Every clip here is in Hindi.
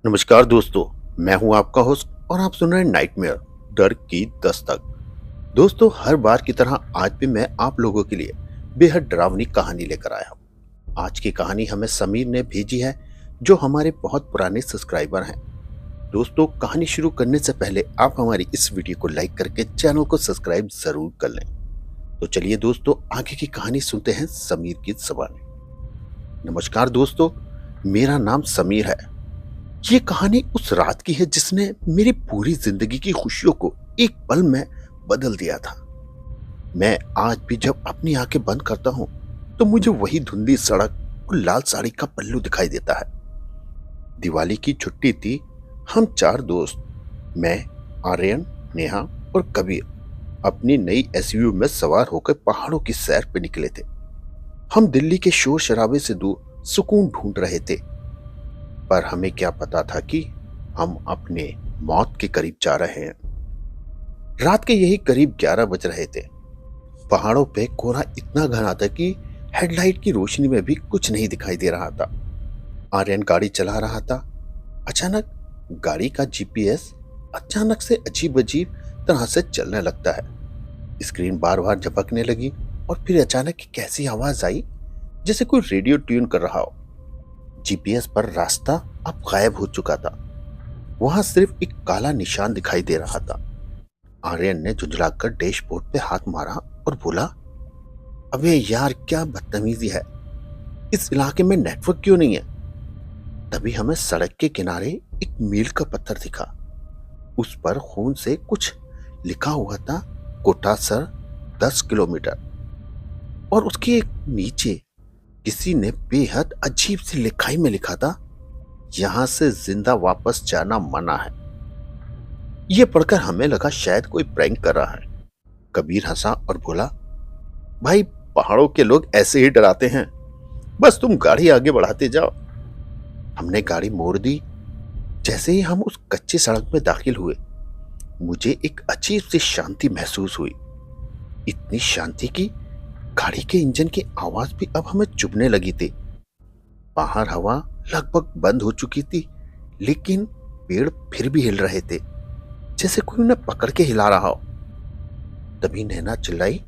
नमस्कार दोस्तों। मैं हूं आपका होस्ट और आप सुन रहे हैं नाइटमेयर डर की दस्तक। दोस्तों, हर बार की तरह आज भी मैं आप लोगों के लिए बेहद डरावनी कहानी लेकर आया हूं। आज की कहानी हमें समीर ने भेजी है, जो हमारे बहुत पुराने सब्सक्राइबर हैं। दोस्तों, कहानी शुरू करने से पहले आप हमारी इस वीडियो को लाइक करके चैनल को सब्सक्राइब जरूर कर लें। तो चलिए दोस्तों, आगे की कहानी सुनते हैं समीर की ज़बानी। नमस्कार दोस्तों, मेरा नाम समीर है। ये कहानी उस रात की है जिसने मेरी पूरी जिंदगी की खुशियों को एक पल में बदल दिया था। मैं आज भी जब अपनी आंखें बंद करता हूं तो मुझे वही धुंधली सड़क और लाल साड़ी का पल्लू दिखाई देता है। दिवाली की छुट्टी थी। हम चार दोस्त, मैं, आर्यन, नेहा और कबीर, अपनी नई एसयूवी में सवार होकर पहाड़ों की सैर पे निकले थे। हम दिल्ली के शोर शराबे से दूर सुकून ढूंढ रहे थे, पर हमें क्या पता था कि हम अपने मौत के करीब जा रहे हैं। रात के यही करीब 11 बज रहे थे। पहाड़ों पे कोहरा इतना घना था कि हेडलाइट की रोशनी में भी कुछ नहीं दिखाई दे रहा था। आर्यन गाड़ी चला रहा था। अचानक गाड़ी का जीपीएस अचानक से अजीब अजीब तरह से चलने लगता है। स्क्रीन बार बार झपकने लगी और फिर अचानक एक ऐसी आवाज आई जैसे कोई रेडियो ट्यून कर रहा हो। जीपीएस पर रास्ता अब गायब हो चुका था। वहां सिर्फ एक काला निशान दिखाई दे रहा था। आर्यन ने झुंझलाकर डैशबोर्ड पे हाथ मारा और बोला, अबे यार, क्या बदतमीजी है। इस इलाके में नेटवर्क क्यों नहीं है? तभी हमें सड़क के किनारे एक मील का पत्थर दिखा। उस पर खून से कुछ लिखा हुआ था, कोटासर 10 किलोमीटर। और उसके एक नीचे किसी ने बेहद अजीब सी लिखाई में लिखा था, यहां से जिंदा वापस जाना मना है। यह पढ़कर हमें लगा शायद कोई प्रैंक कर रहा है। कबीर हंसा और बोला, भाई, पहाड़ों के लोग ऐसे ही डराते हैं, बस तुम गाड़ी आगे बढ़ाते जाओ। हमने गाड़ी मोड़ दी। जैसे ही हम उस कच्ची सड़क में दाखिल हुए, मुझे एक अजीब सी शांति महसूस हुई। इतनी शांति कि गाड़ी के इंजन की आवाज भी अब हमें चुभने लगी थी। बाहर हवा लगभग बंद हो चुकी थी, लेकिन पेड़ फिर भी हिल रहे थे, जैसे कोई उन्हें पकड़ के हिला रहा हो। तभी नैना चिल्लाई,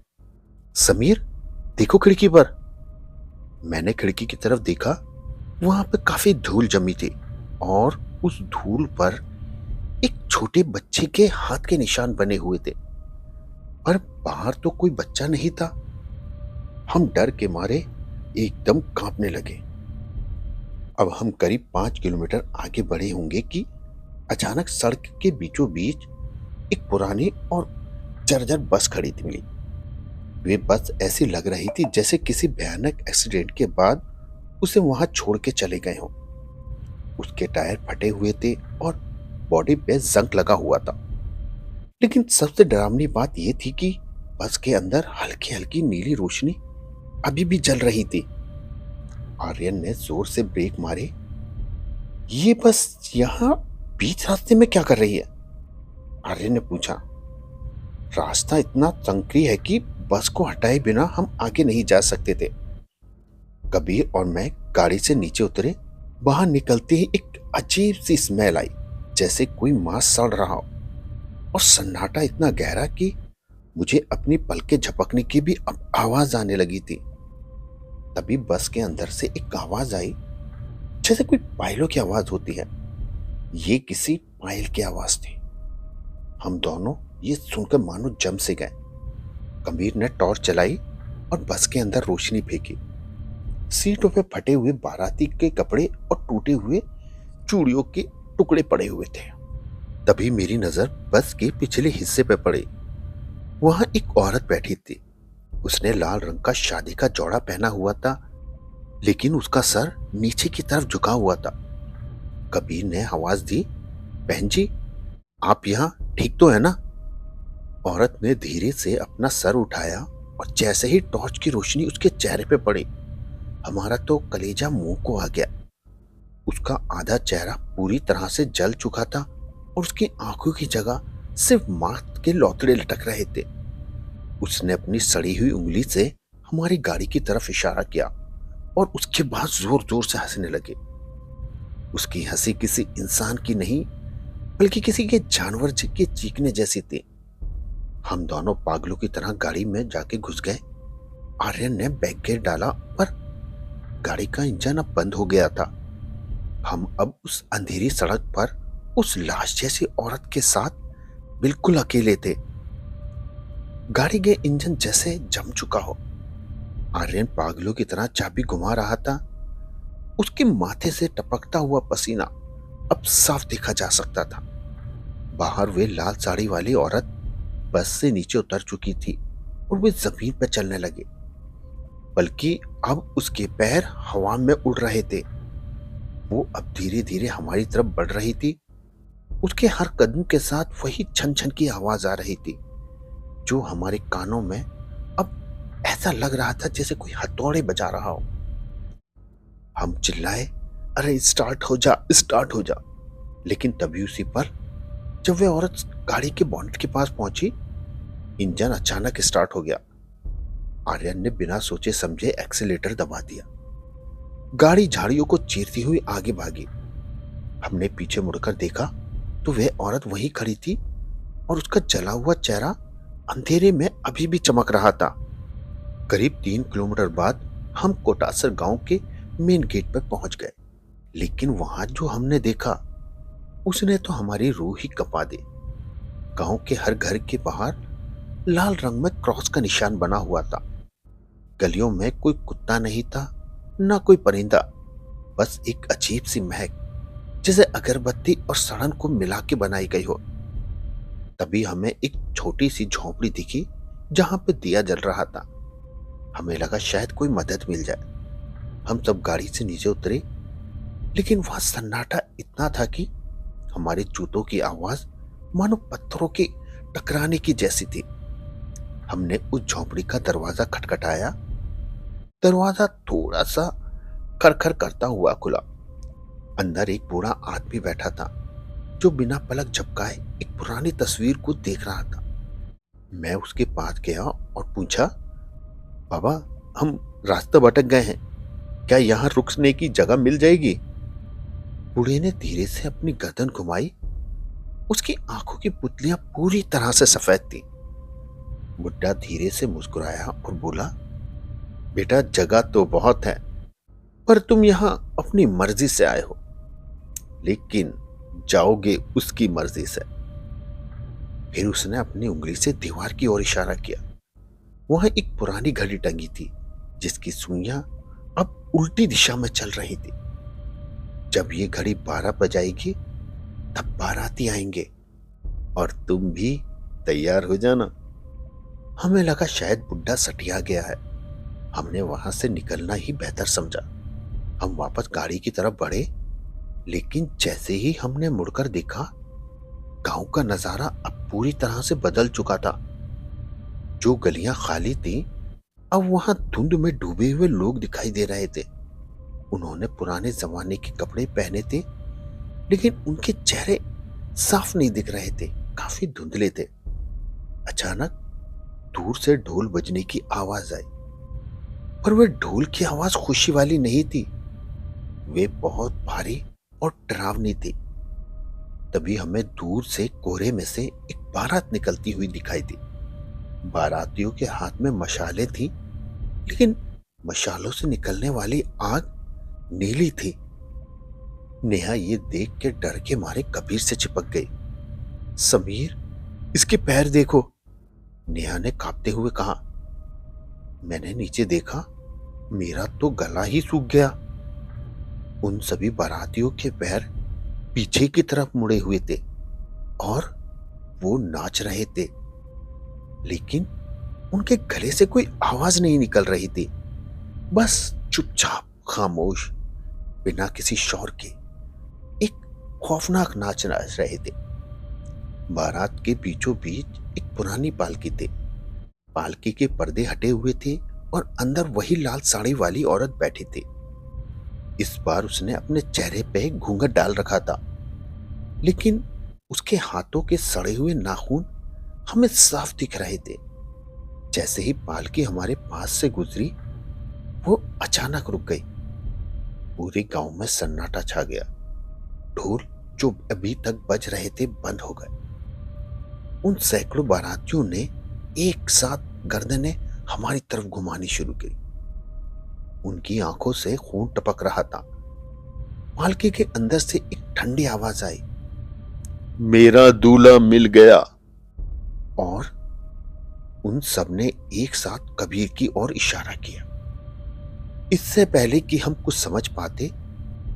समीर, देखो खिड़की पर। मैंने खिड़की की तरफ देखा। वहां पे काफी धूल जमी थी और उस धूल पर एक छोटे बच्चे के हाथ के निशान बने हुए थे, पर बाहर तो कोई बच्चा नहीं था। हम डर के मारे एकदम कांपने लगे। अब हम करीब 5 किलोमीटर आगे बढ़े होंगे कि अचानक सड़क के बीचों बीच एक पुरानी और जर्जर बस खड़ी थी मिली। वे बस ऐसी लग रही थी जैसे किसी भयानक एक्सीडेंट के बाद उसे वहां छोड़ के चले गए हों। उसके टायर फटे हुए थे और बॉडी पे जंग लगा हुआ था। लेकिन सबसे डरावनी बात यह थी कि बस के अंदर हल्की हल्की नीली रोशनी अभी भी जल रही थी। आर्यन ने जोर से ब्रेक मारे। ये बस यहाँ बीच रास्ते में क्या कर रही है? आर्यन ने पूछा। रास्ता इतना संकरी है कि बस को हटाए बिना हम आगे नहीं जा सकते थे। कबीर और मैं गाड़ी से नीचे उतरे। बाहर निकलते ही एक अजीब सी स्मेल आई, जैसे कोई मांस सड़ रहा हो, और सन्नाटा इतना गहरा कि मुझे अपनी पलकें झपकने की भी अब आवाज आने लगी थी। तभी बस के अंदर से एक आवाज आई, जैसे कोई पायलों की आवाज होती है। ये किसी पायल की आवाज थी। हम दोनों ये सुनकर मानो जम से गए। कबीर ने टॉर्च चलाई और बस के अंदर रोशनी फेंकी। सीटों पे फटे हुए बाराती के कपड़े और टूटे हुए चूड़ियों के टुकड़े पड़े हुए थे। तभी मेरी नजर बस के पिछले हिस्से पे पड़ी। वहां एक औरत बैठी थी। उसने लाल रंग का शादी का जोड़ा पहना हुआ था, लेकिन उसका सर नीचे की तरफ झुका हुआ था। कबीर ने आवाज दी, बहन जी, आप यहाँ ठीक तो है ना? औरत ने धीरे से अपना सर उठाया और जैसे ही टॉर्च की रोशनी उसके चेहरे पे पड़ी, हमारा तो कलेजा मुंह को आ गया। उसका आधा चेहरा पूरी तरह से जल चुका था और उसकी आंखों की जगह सिर्फ मांस के लौतड़े लटक रहे थे। उसने अपनी सड़ी हुई उंगली से हमारी गाड़ी की तरफ इशारा किया और उसके बाद जोर जोर से हंसने लगे। उसकी हंसी किसी इंसान की नहीं, बल्कि किसी के जानवर के चीखने जैसी थी। हम दोनों पागलों की तरह गाड़ी में जाके घुस गए। आर्यन ने बैक गियर डाला, पर गाड़ी का इंजन अब बंद हो गया था। हम अब उस अंधेरी सड़क पर उस लाश जैसी औरत के साथ बिल्कुल अकेले थे। गाड़ी के इंजन जैसे जम चुका हो। आर्यन पागलों की तरह चाबी घुमा रहा था। उसके माथे से टपकता हुआ पसीना अब साफ देखा जा सकता था। बाहर वे लाल साड़ी वाली औरत बस से नीचे उतर चुकी थी और वे जमीन पर चलने लगे, बल्कि अब उसके पैर हवा में उड़ रहे थे। वो अब धीरे धीरे हमारी तरफ बढ़ रही थी। उसके हर कदम के साथ वही छन छन की आवाज आ रही थी, जो हमारे कानों में अब ऐसा लग रहा था जैसे कोई हथौड़े बजा रहा हो। हम चिल्लाए, अरे स्टार्ट हो जा, स्टार्ट हो जा। लेकिन तभी उसी पर जब वह औरत गाड़ी के बॉनेट के पास पहुंची, इंजन अचानक स्टार्ट हो गया। आर्यन ने बिना सोचे समझे एक्सीलेटर दबा दिया। गाड़ी झाड़ियों को चीरती हुई आगे भागी। हमने पीछे मुड़कर देखा तो वह औरत वहीं खड़ी थी और उसका जला हुआ चेहरा अंधेरे में अभी भी चमक रहा था। करीब 3 किलोमीटर बाद हम कोटासर गांव के मेन गेट पर पहुंच गए। लेकिन वहां जो हमने देखा, उसने तो हमारी रूह ही कपा दी। गांव के हर घर के बाहर लाल रंग में क्रॉस का निशान बना हुआ था। गलियों में कोई कुत्ता नहीं था, ना कोई परिंदा, बस एक अजीब सी महक, जैसे अगरबत्ती और सड़न को मिला के बनाई गई हो। तभी हमें एक छोटी सी झोपड़ी दिखी जहां पे दिया जल रहा था। हमें लगा शायद कोई मदद मिल जाए। हम सब गाड़ी से नीचे उतरे, लेकिन वहां सन्नाटा इतना था कि हमारे जूतों की आवाज मानो पत्थरों के टकराने की जैसी थी। हमने उस झोपड़ी का दरवाजा खटखटाया। दरवाजा थोड़ा सा खरखर करता हुआ खुला। अंदर एक बूढ़ा आदमी बैठा था, जो बिना पलक झपकाए एक पुरानी तस्वीर को देख रहा था। मैं उसके पास गया और पूछा, बाबा, हम रास्ता भटक गए हैं, क्या यहाँ रुकने की जगह मिल जाएगी? बूढ़े ने धीरे से अपनी गर्दन घुमाई। उसकी आंखों की पुतलियां पूरी तरह से सफेद थी। बुड्ढा धीरे से मुस्कुराया और बोला, बेटा, जगह तो बहुत है, पर तुम यहाँ अपनी मर्जी से आए हो, लेकिन जाओगे उसकी मर्जी से। फिर उसने अपनी उंगली से दीवार की ओर इशारा किया। वहां एक पुरानी घड़ी टंगी थी, जिसकी सुइयां अब उल्टी दिशा में चल रही थी। जब ये घड़ी 12 बजाएगी, तब बाराती आएंगे और तुम भी तैयार हो जाना। हमें लगा शायद बुड्ढा सटिया गया है। हमने वहां से निकलना ही बेहतर समझा। हम वापस गाड़ी की तरफ बढ़े, लेकिन जैसे ही हमने मुड़कर देखा, गांव का नजारा अब पूरी तरह से बदल चुका था। जो गलियां खाली थी, अब वहां धुंध में डूबे हुए लोग दिखाई दे रहे थे। उन्होंने पुराने जमाने के कपड़े पहने थे, लेकिन उनके चेहरे साफ नहीं दिख रहे थे, काफी धुंधले थे। अचानक दूर से ढोल बजने की आवाज आई, पर वह ढोल की आवाज खुशी वाली नहीं थी। वे बहुत भारी और डरावनी थी। तभी हमें दूर से कोहरे में से एक बारात निकलती हुई दिखाई दी। बारातियों के हाथ में मशालें थी, लेकिन मशालों से निकलने वाली आग नीली थी। नेहा ये देख के डर के मारे कबीर से चिपक गई। समीर, इसके पैर देखो, नेहा ने कांपते हुए कहा। मैंने नीचे देखा, मेरा तो गला ही सूख गया। उन सभी बारातियों के पैर पीछे की तरफ मुड़े हुए थे और वो नाच रहे थे, लेकिन उनके गले से कोई आवाज नहीं निकल रही थी। बस चुपचाप, खामोश, बिना किसी शोर के एक खौफनाक नाच रहे थे। बारात के बीचों बीच एक पुरानी पालकी थी। पालकी के पर्दे हटे हुए थे और अंदर वही लाल साड़ी वाली औरत बैठी थी। इस बार उसने अपने चेहरे पे घूंघट डाल रखा था, लेकिन उसके हाथों के सड़े हुए नाखून हमें साफ दिख रहे थे। जैसे ही पालकी हमारे पास से गुजरी, वो अचानक रुक गई। पूरे गांव में सन्नाटा छा गया। ढोल जो अभी तक बज रहे थे बंद हो गए। उन सैकड़ों बारातियों ने एक साथ गर्दनें हमारी तरफ घुमानी शुरू की। उनकी आंखों से खून टपक रहा था। पालकी के अंदर से एक ठंडी आवाज आई, मेरा दूल्हा मिल गया। और उन सबने एक साथ कबीर की ओर इशारा किया। इससे पहले कि हम कुछ समझ पाते,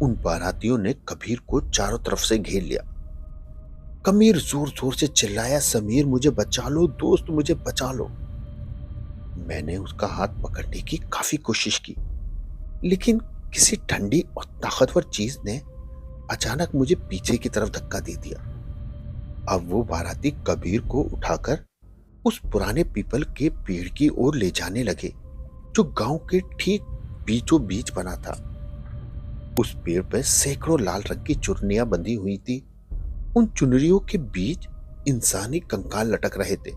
उन बारातियों ने कबीर को चारों तरफ से घेर लिया। कबीर जोर जोर से चिल्लाया, समीर मुझे बचा लो, दोस्त मुझे बचा लो। मैंने उसका हाथ पकड़ने की काफी कोशिश की, लेकिन किसी ठंडी और ताकतवर चीज ने अचानक मुझे पीछे की तरफ धक्का दे दिया। अब वो बाराती कबीर को उठाकर उस पुराने पीपल के पेड़ की ओर ले जाने लगे, जो गांव के ठीक बीचों बीच बना था। उस पेड़ पर सैकड़ों लाल रंग की चुनरियां बंधी हुई थी। उन चुनरियों के बीच इंसानी कंकाल लटक रहे थे।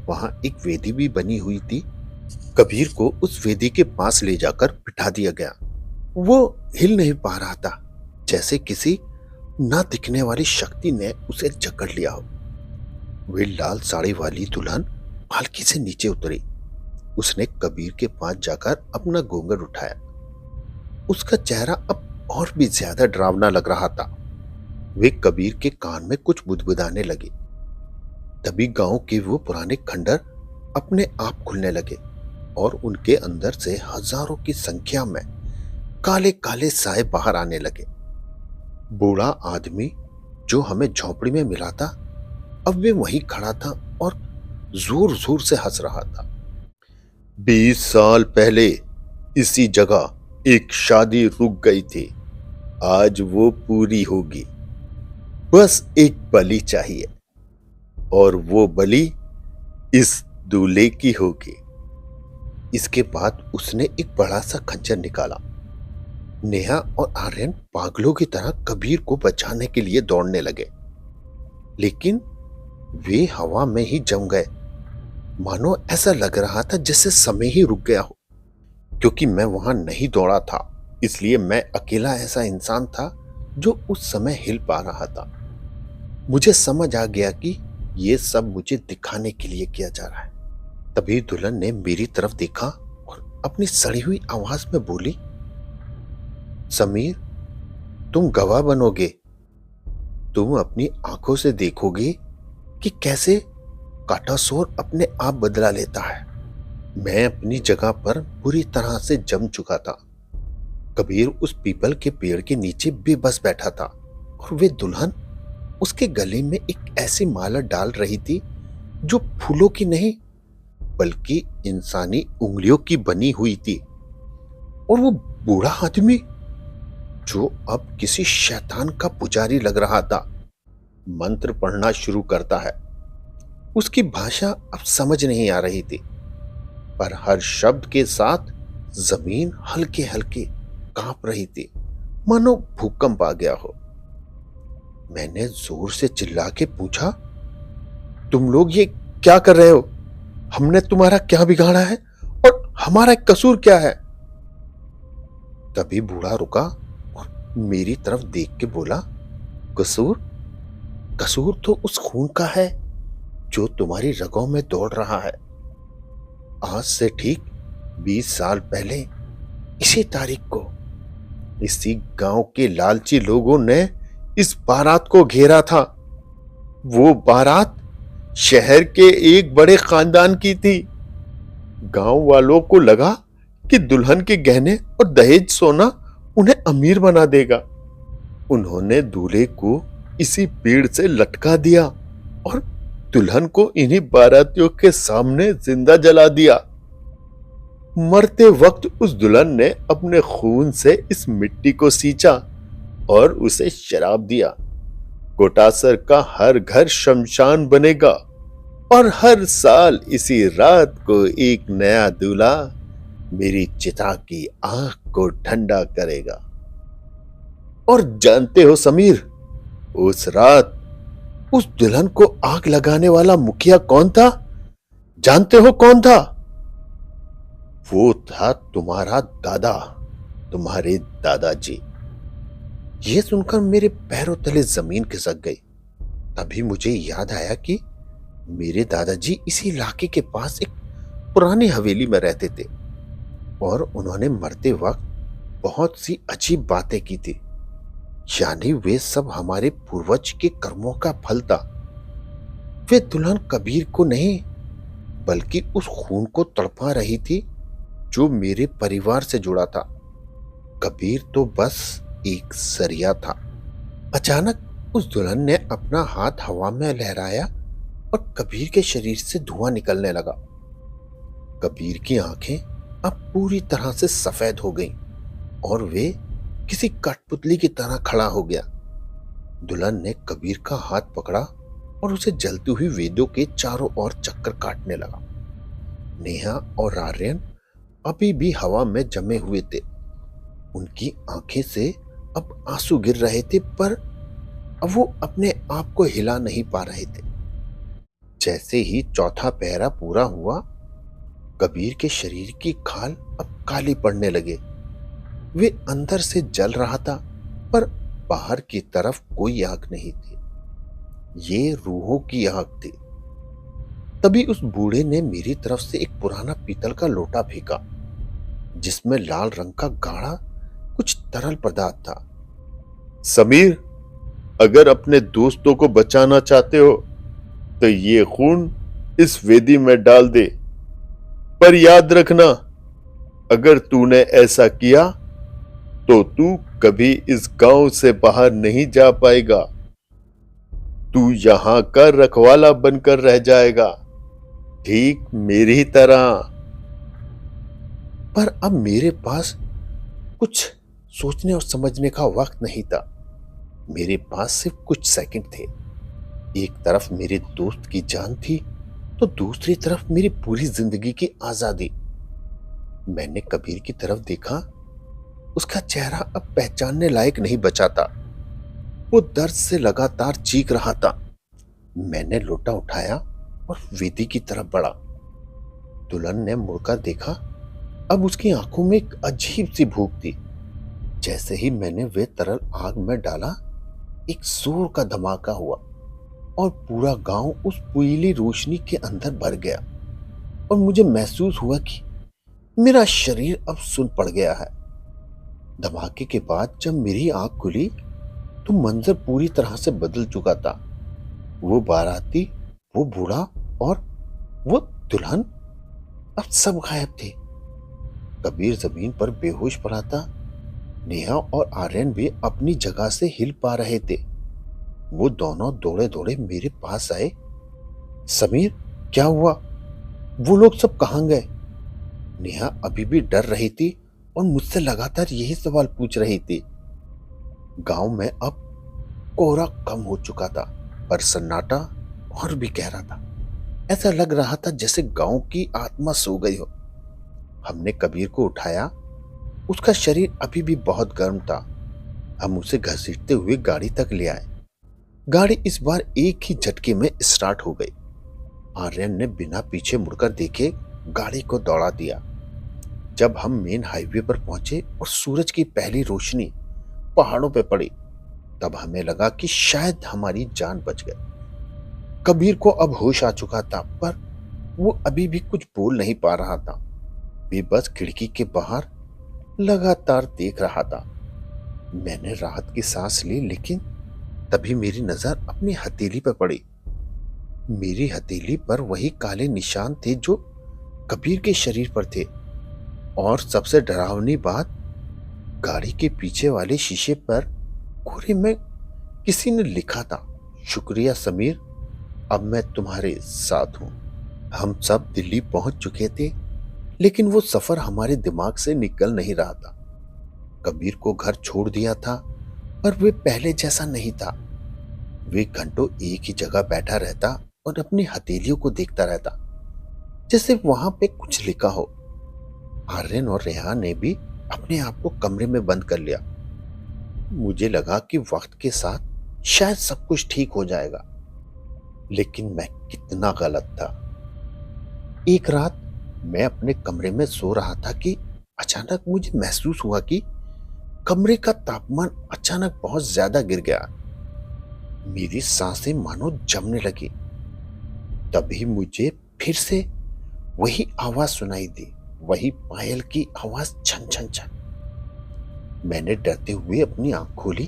वहां एक वेदी भी बनी हुई थी। कबीर को उस वेदी के पास ले जाकर बिठा दिया गया। वो हिल नहीं पा रहा था, जैसे किसी ना दिखने वाली शक्ति ने उसे जकड़ लिया हो। वे लाल साड़ी वाली दुल्हन पालकी से नीचे उतरी। उसने कबीर के पास जाकर अपना घूंघट उठाया। उसका चेहरा अब और भी ज्यादा डरावना लग रहा था। वे कबीर के कान में कुछ बुदबुदाने लगे। तभी गांव के वो पुराने खंडर अपने आप खुलने लगे और उनके अंदर से हजारों की संख्या में काले काले साए बाहर आने लगे। बूढ़ा आदमी जो हमें झोपड़ी में मिला था, अब वे वहीं खड़ा था और जोर जोर से हंस रहा था। 20 साल पहले इसी जगह एक शादी रुक गई थी, आज वो पूरी होगी। बस एक बलि चाहिए, और वो बलि इस दूल्हे की होगी। इसके बाद उसने एक बड़ा सा खंजर निकाला। नेहा और आर्यन पागलों की तरह कबीर को बचाने के लिए दौड़ने लगे, लेकिन वे हवा में ही जम गए। मानो ऐसा लग रहा था जैसे समय ही रुक गया हो। क्योंकि मैं वहां नहीं दौड़ा था, इसलिए मैं अकेला ऐसा इंसान था जो उस समय हिल पा रहा था। मुझे समझ आ गया कि यह सब मुझे दिखाने के लिए किया जा रहा है। तभी दुल्हन ने मेरी तरफ देखा और अपनी सड़ी हुई आवाज में बोली, समीर, तुम गवाह बनोगे। तुम अपनी आंखों से देखोगे कि कैसे काटासोर अपने आप बदला लेता है। मैं अपनी जगह पर बुरी तरह से जम चुका था। कबीर उस पीपल के पेड़ के नीचे बेबस बैठा था और वे दुल्हन उसके गले में एक ऐसी माला डाल रही थी जो फूलों की नहीं बल्कि इंसानी उंगलियों की बनी हुई थी। और वो बूढ़ा आदमी जो अब किसी शैतान का पुजारी लग रहा था, मंत्र पढ़ना शुरू करता है। उसकी भाषा अब समझ नहीं आ रही थी, पर हर शब्द के साथ जमीन हल्के हल्के कांप रही थी, मानो भूकंप आ गया हो। मैंने जोर से चिल्ला के पूछा, तुम लोग ये क्या कर रहे हो? हमने तुम्हारा क्या बिगाड़ा है और हमारा कसूर क्या है? तभी बूढ़ा रुका और मेरी तरफ देख के बोला, कसूर? कसूर तो उस खून का है जो तुम्हारी रगों में दौड़ रहा है। आज से ठीक 20 साल पहले इसी तारीख को इसी गांव के लालची लोगों ने इस बारात को घेरा था। वो बारात शहर के एक बड़े खानदान की थी। गांव वालों को लगा कि दुल्हन के गहने और दहेज सोना उन्हें अमीर बना देगा। उन्होंने दूल्हे को इसी पेड़ से लटका दिया और दुल्हन को इन्हीं बारातियों के सामने जिंदा जला दिया। मरते वक्त उस दुल्हन ने अपने खून से इस मिट्टी को सींचा और उसे शराब दिया। कोटासर का हर घर शमशान बनेगा और हर साल इसी रात को एक नया दूल्हा मेरी चिता की आग को ठंडा करेगा। और जानते हो समीर, उस रात उस दुल्हन को आग लगाने वाला मुखिया कौन था? जानते हो कौन था? वो था तुम्हारा दादा, तुम्हारे दादाजी। यह सुनकर मेरे पैरों तले जमीन खिसक गई। तभी मुझे याद आया कि मेरे दादाजी इसी इलाके के पास एक पुरानी हवेली में रहते थे और उन्होंने मरते वक्त बहुत सी अजीब बातें की थी। यानी वे सब हमारे पूर्वज के कर्मों का फल था। वे दुल्हन कबीर को नहीं बल्कि उस खून को तड़पा रही थी जो मेरे परिवार से जुड़ा था। कबीर तो बस एक जरिया था। अचानक उस दुल्हन ने अपना हाथ हवा में लहराया और कबीर के शरीर से धुआं निकलने लगा। कबीर की आंखें अब पूरी तरह से सफेद हो गईं और वे किसी कठपुतली की तरह खड़ा हो गया। दुल्हन ने कबीर का हाथ पकड़ा और उसे जलती हुई वेदों के चारों ओर चक्कर काटने लगा। नेहा और आर्यन अभी भी हवा में जमे हुए थे। उनकी आंखें से अब आंसू गिर रहे थे, पर अब वो अपने आप को हिला नहीं पा रहे थे। जैसे ही चौथा पहरा पूरा हुआ, कबीर के शरीर की खाल अब काली पड़ने लगे। वे अंदर से जल रहा था, पर बाहर की तरफ कोई आग नहीं थी। ये रूहों की आग थी। तभी उस बूढ़े ने मेरी तरफ से एक पुराना पीतल का लोटा फेंका, जिसमें लाल रंग का गाढ़ा कुछ तरल पदार्थ था। समीर, अगर अपने दोस्तों को बचाना चाहते हो तो ये खून इस वेदी में डाल दे, पर याद रखना, अगर तूने ऐसा किया तो तू कभी इस गांव से बाहर नहीं जा पाएगा। तू यहां का रखवाला बनकर रह जाएगा, ठीक मेरी तरह। पर अब मेरे पास कुछ सोचने और समझने का वक्त नहीं था। मेरे पास सिर्फ कुछ सेकंड थे। एक तरफ मेरे दोस्त की जान थी तो दूसरी तरफ मेरी पूरी जिंदगी की आजादी। मैंने कबीर की तरफ देखा। उसका चेहरा अब पहचानने लायक नहीं बचा था। वो दर्द से लगातार चीख रहा था। मैंने लोटा उठाया और वेदी की तरफ बढ़ा। दुल्हन ने मुड़कर देखा। अब उसकी आंखों में एक अजीब सी भूख थी। जैसे ही मैंने वे तरल आग में डाला, एक जोर का धमाका हुआ और पूरा गांव उस पीली रोशनी के अंदर भर गया और मुझे महसूस हुआ कि मेरा शरीर अब सुन पड़ गया है। धमाके के बाद जब मेरी आंख खुली तो मंजर पूरी तरह से बदल चुका था। वो बाराती, वो बूढ़ा और वो दुल्हन अब सब गायब थे। कबीर जमीन पर बेहोश पड़ा था। नेहा और आर्यन भी अपनी जगह से हिल पा रहे थे। वो दोनों दौड़े दौड़े मेरे पास आए। समीर, क्या हुआ? वो लोग सब कहां गए? नेहा अभी भी डर रही थी और मुझसे लगातार यही सवाल पूछ रही थी। गांव में अब कोहरा कम हो चुका था, पर सन्नाटा और भी गहरा था। ऐसा लग रहा था जैसे गांव की आत्मा सो गई हो। हमने कबीर को उठाया। उसका शरीर अभी भी बहुत गर्म था। हम उसे घसीटते हुए गाड़ी तक ले आए। गाड़ी इस बार एक ही झटके में स्टार्ट हो गई। आर्यन ने बिना पीछे मुड़कर देखे गाड़ी को दौड़ा दिया। जब हम मेन हाईवे पर पहुंचे और सूरज की पहली रोशनी पहाड़ों पर पड़ी, तब हमें लगा कि शायद हमारी जान बच गई। कबीर को अब होश आ चुका था, पर वो अभी भी कुछ बोल नहीं पा रहा था। वे बस खिड़की के बाहर लगातार देख रहा था। मैंने राहत की सांस ली, लेकिन तभी मेरी नजर अपनी हथेली पर पड़ी। मेरी हथेली पर वही काले निशान थे जो कबीर के शरीर पर थे। और सबसे डरावनी बात, गाड़ी के पीछे वाले शीशे पर कोरे में किसी ने लिखा था, शुक्रिया समीर, अब मैं तुम्हारे साथ हूं। हम सब दिल्ली पहुंच चुके थे, लेकिन वो सफर हमारे दिमाग से निकल नहीं रहा था। कबीर को घर छोड़ दिया था, पर वे पहले जैसा नहीं था। वे घंटों एक ही जगह बैठा रहता और अपनी हथेलियों को देखता रहता, जैसे वहां पे कुछ लिखा हो। आर्यन और रेहान ने भी अपने आप को कमरे में बंद कर लिया। मुझे लगा कि वक्त के साथ शायद सब कुछ ठीक हो जाएगा, लेकिन मैं कितना गलत था। एक रात मैं अपने कमरे में सो रहा था कि अचानक मुझे महसूस हुआ कि कमरे का तापमान अचानक बहुत ज्यादा गिर गया। मेरी सांसें मानो जमने लगी। तभी मुझे फिर से वही आवाज सुनाई दी, वही पायल की आवाज, छन छन छन। मैंने डरते हुए अपनी आंख खोली।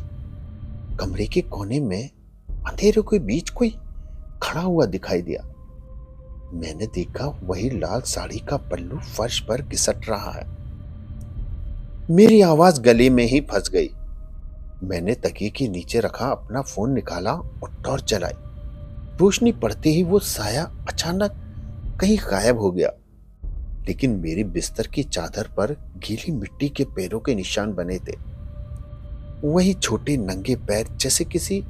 कमरे के कोने में अंधेरे के बीच कोई खड़ा हुआ दिखाई दिया। मैंने देखा वही लाल साड़ी का पल्लू फर्श पर घिसट रहा है। मेरी आवाज गले में ही फंस गई। मैंने तकिए के नीचे रखा अपना फोन निकाला और टॉर्च जलाई। रोशनी पड़ते ही वो साया अचानक कहीं गायब हो गया, लेकिन मेरी बिस्तर की चादर पर गीली मिट्टी के पैरों के निशान बने थे। वही छोटे नंगे पैर, जैसे किसी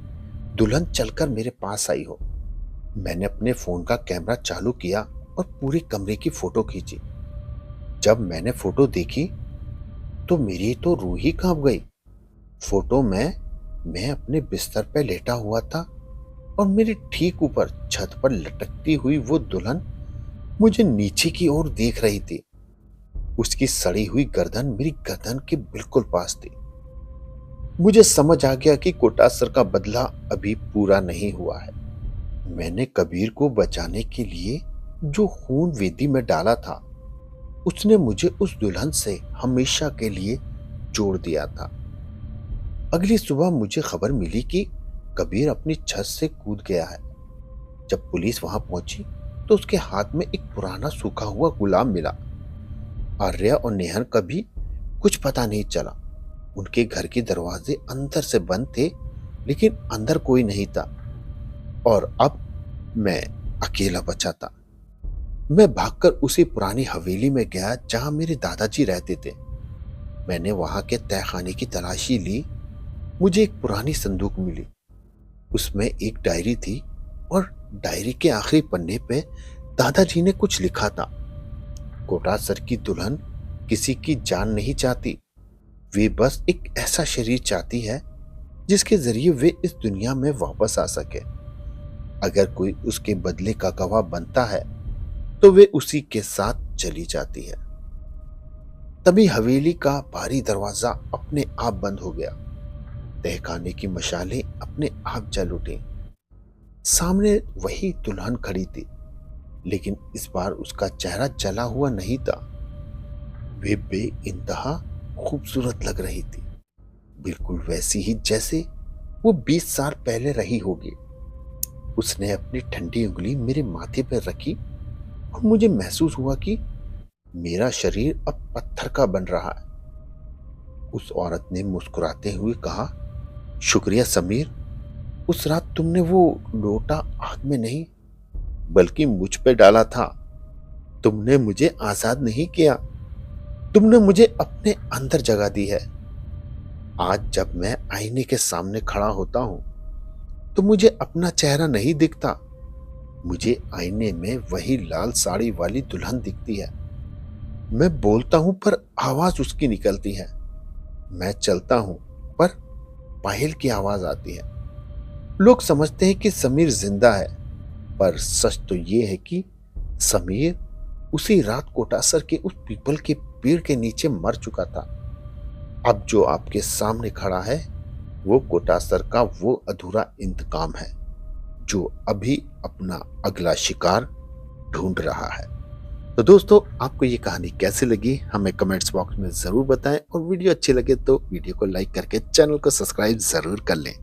दुल्हन चलकर मेरे पास आई हो। मैंने अपने फोन का कैमरा चालू किया और पूरे कमरे की फोटो खींची। जब मैंने फोटो देखी तो मेरी तो रूह ही कांप गई। फोटो में मैं अपने बिस्तर पर लेटा हुआ था और मेरे ठीक ऊपर छत पर लटकती हुई वो दुल्हन मुझे नीचे की ओर देख रही थी। उसकी सड़ी हुई गर्दन मेरी गर्दन के बिल्कुल पास थी। मुझे समझ आ गया कि कोटासर का बदला अभी पूरा नहीं हुआ है। मैंने कबीर को बचाने के लिए जो खून वेदी में डाला था, उसने मुझे उस दुल्हन से हमेशा के लिए जोड़ दिया था। अगली सुबह मुझे खबर मिली कि कबीर अपनी छत से कूद गया है। जब पुलिस वहां पहुंची तो उसके हाथ में एक पुराना सूखा हुआ गुलाब मिला। आर्या और नेहन का भी कुछ पता नहीं चला। उनके घर के दरवाजे अंदर से बंद थे, लेकिन अंदर कोई नहीं था और अब मैं अकेला बचा था। मैं भागकर उसी पुरानी हवेली में गया जहां मेरे दादाजी रहते थे। मैंने वहां के तहखाने की तलाशी ली। मुझे एक पुरानी संदूक मिली। उसमें एक डायरी थी और डायरी के आखिरी पन्ने पे दादाजी ने कुछ लिखा था। कोटासर की दुल्हन किसी की जान नहीं चाहती, वे बस एक ऐसा शरीर चाहती है जिसके जरिए वे इस दुनिया में वापस आ सके। अगर कोई उसके बदले का गवाह बनता है तो वे उसी के साथ चली जाती है। तभी हवेली का भारी दरवाजा अपने आप बंद हो गया। तहखाने की मशालें अपने आप जल उठी। सामने वही दुल्हन खड़ी थी, लेकिन इस बार उसका चेहरा जला हुआ नहीं था। वे बेइंतहा खूबसूरत लग रही थी, बिल्कुल वैसी ही जैसे वो 20 साल पहले रही होगी। उसने अपनी ठंडी उंगली मेरे माथे पर रखी और मुझे महसूस हुआ कि मेरा शरीर अब पत्थर का बन रहा है। उस औरत ने मुस्कुराते हुए कहा, शुक्रिया समीर, उस रात तुमने वो लोटा आग में नहीं बल्कि मुझ पे डाला था। तुमने मुझे आजाद नहीं किया, तुमने मुझे अपने अंदर जगह दी है। आज जब मैं आईने के सामने खड़ा होता हूं तो मुझे अपना चेहरा नहीं दिखता। मुझे आईने में वही लाल साड़ी वाली दुल्हन दिखती है। मैं बोलता हूं पर आवाज उसकी निकलती है। मैं चलता हूं पर पायल की आवाज आती है। लोग समझते हैं कि समीर जिंदा है, पर सच तो ये है कि समीर उसी रात कोटासर के उस पीपल के पेड़ के नीचे मर चुका था। अब जो आपके सामने खड़ा है वो कोटासर का वो अधूरा इंतकाम है जो अभी अपना अगला शिकार ढूंढ रहा है। तो दोस्तों, आपको ये कहानी कैसी लगी हमें कमेंट्स बॉक्स में जरूर बताएं और वीडियो अच्छी लगे तो वीडियो को लाइक करके चैनल को सब्सक्राइब जरूर कर लें।